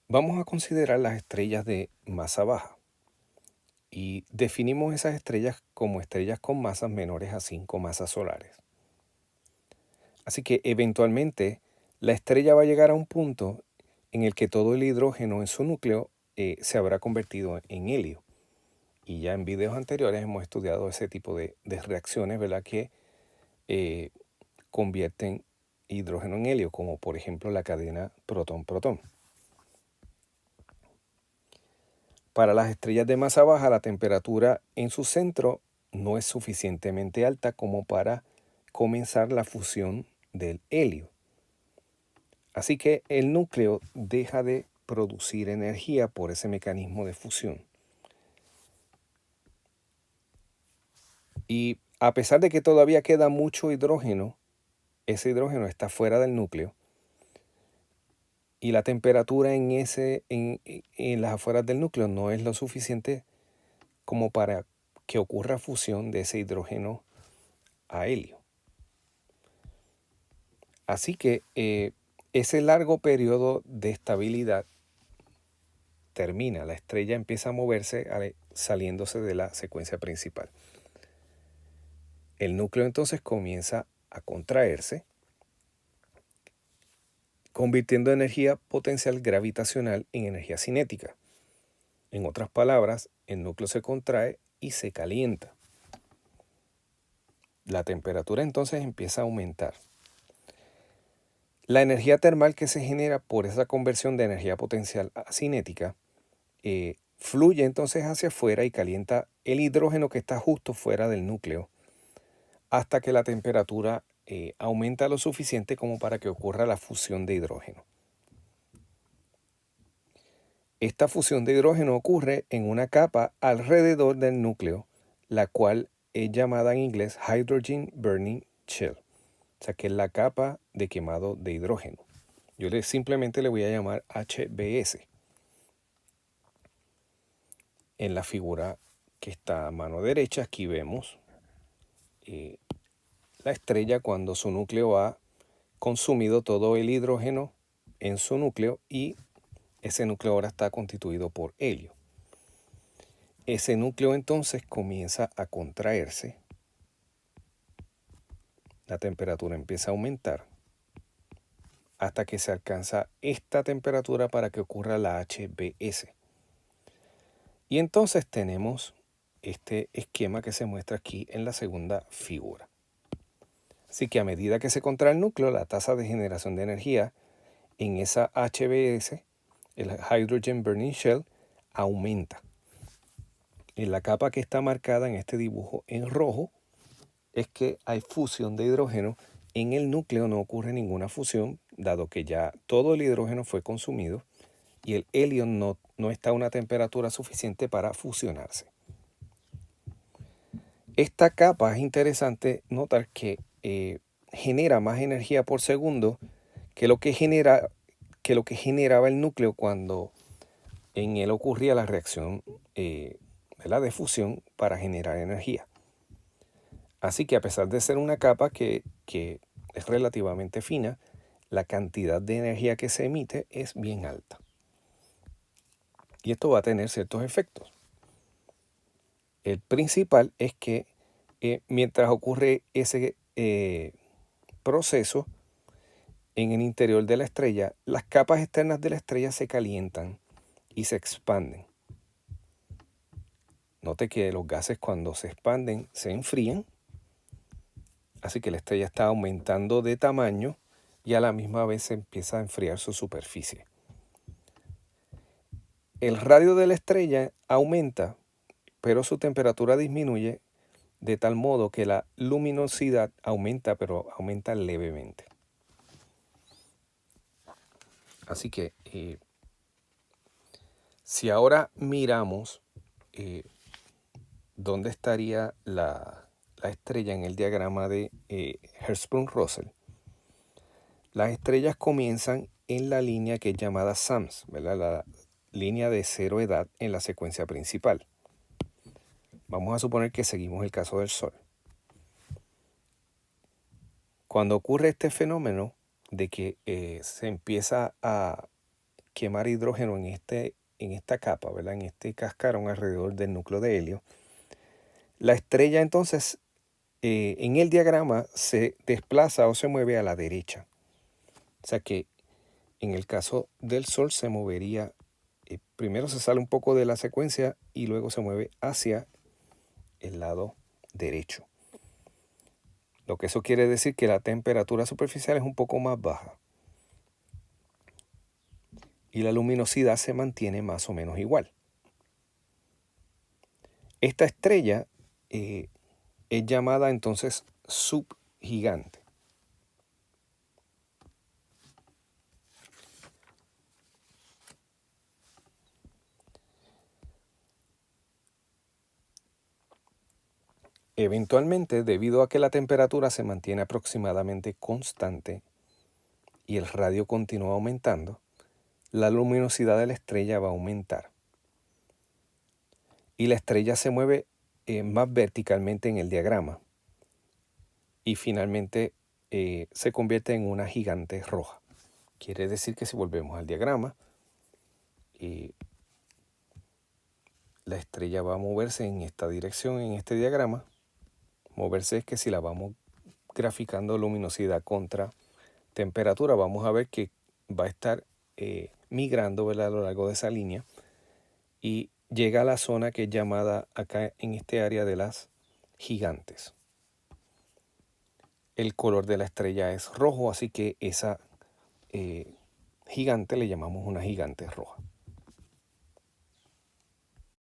Vamos a considerar las estrellas de masa baja y definimos esas estrellas como estrellas con masas menores a 5 masas solares. Así que eventualmente la estrella va a llegar a un punto en el que todo el hidrógeno en su núcleo se habrá convertido en helio. Y ya en videos anteriores hemos estudiado ese tipo de reacciones, ¿verdad? Que eh, convierten hidrógeno en helio, como por ejemplo la cadena protón-protón. Para las estrellas de masa baja, la temperatura en su centro no es suficientemente alta como para comenzar la fusión del helio. Así que el núcleo deja de producir energía por ese mecanismo de fusión. Y a pesar de que todavía queda mucho hidrógeno, ese hidrógeno está fuera del núcleo y la temperatura en las afueras del núcleo no es lo suficiente como para que ocurra fusión de ese hidrógeno a helio. Así que ese largo periodo de estabilidad termina, la estrella empieza a moverse saliéndose de la secuencia principal. El núcleo entonces comienza a contraerse, convirtiendo energía potencial gravitacional en energía cinética. En otras palabras, el núcleo se contrae y se calienta. La temperatura entonces empieza a aumentar. La energía termal que se genera por esa conversión de energía potencial a cinética fluye entonces hacia afuera y calienta el hidrógeno que está justo fuera del núcleo hasta que la temperatura aumenta lo suficiente como para que ocurra la fusión de hidrógeno. Esta fusión de hidrógeno ocurre en una capa alrededor del núcleo, la cual es llamada en inglés Hydrogen Burning Shell, o sea que es la capa de quemado de hidrógeno. Yo simplemente le voy a llamar HBS. En la figura que está a mano derecha, aquí vemos la estrella cuando su núcleo ha consumido todo el hidrógeno en su núcleo y ese núcleo ahora está constituido por helio. Ese núcleo entonces comienza a contraerse, la temperatura empieza a aumentar hasta que se alcanza esta temperatura para que ocurra la HBS. Y entonces tenemos este esquema que se muestra aquí en la segunda figura. Así que a medida que se contrae el núcleo, la tasa de generación de energía en esa HBS, el Hydrogen Burning Shell, aumenta. En la capa que está marcada en este dibujo en rojo es que hay fusión de hidrógeno. En el núcleo no ocurre ninguna fusión, dado que ya todo el hidrógeno fue consumido y el helio no está a una temperatura suficiente para fusionarse. Esta capa es interesante notar que genera más energía por segundo que lo que generaba el núcleo cuando en él ocurría la reacción de fusión para generar energía. Así que a pesar de ser una capa que es relativamente fina, la cantidad de energía que se emite es bien alta. Y esto va a tener ciertos efectos. El principal es que mientras ocurre ese proceso en el interior de la estrella, las capas externas de la estrella se calientan y se expanden. Note que los gases cuando se expanden se enfrían, así que la estrella está aumentando de tamaño y a la misma vez se empieza a enfriar su superficie. El radio de la estrella aumenta, pero su temperatura disminuye de tal modo que la luminosidad aumenta, pero aumenta levemente. Así que si ahora miramos dónde estaría la estrella en el diagrama de Hertzsprung-Russell, las estrellas comienzan en la línea que es llamada SAMS, ¿verdad? La línea de cero edad en la secuencia principal. Vamos a suponer que seguimos el caso del Sol. Cuando ocurre este fenómeno de que se empieza a quemar hidrógeno en esta capa, ¿verdad? En este cascarón alrededor del núcleo de helio, la estrella entonces en el diagrama se desplaza o se mueve a la derecha. O sea que en el caso del Sol se movería, primero se sale un poco de la secuencia y luego se mueve hacia el lado derecho. Lo que eso quiere decir que la temperatura superficial es un poco más baja. Y la luminosidad se mantiene más o menos igual. Esta estrella es llamada entonces subgigante. Eventualmente, debido a que la temperatura se mantiene aproximadamente constante y el radio continúa aumentando, la luminosidad de la estrella va a aumentar. Y la estrella se mueve más verticalmente en el diagrama. Y finalmente se convierte en una gigante roja. Quiere decir que si volvemos al diagrama, la estrella va a moverse en esta dirección, en este diagrama. Moverse es que si la vamos graficando luminosidad contra temperatura, vamos a ver que va a estar migrando, ¿verdad?, a lo largo de esa línea y llega a la zona que es llamada acá en este área de las gigantes. El color de la estrella es rojo, así que esa gigante le llamamos una gigante roja.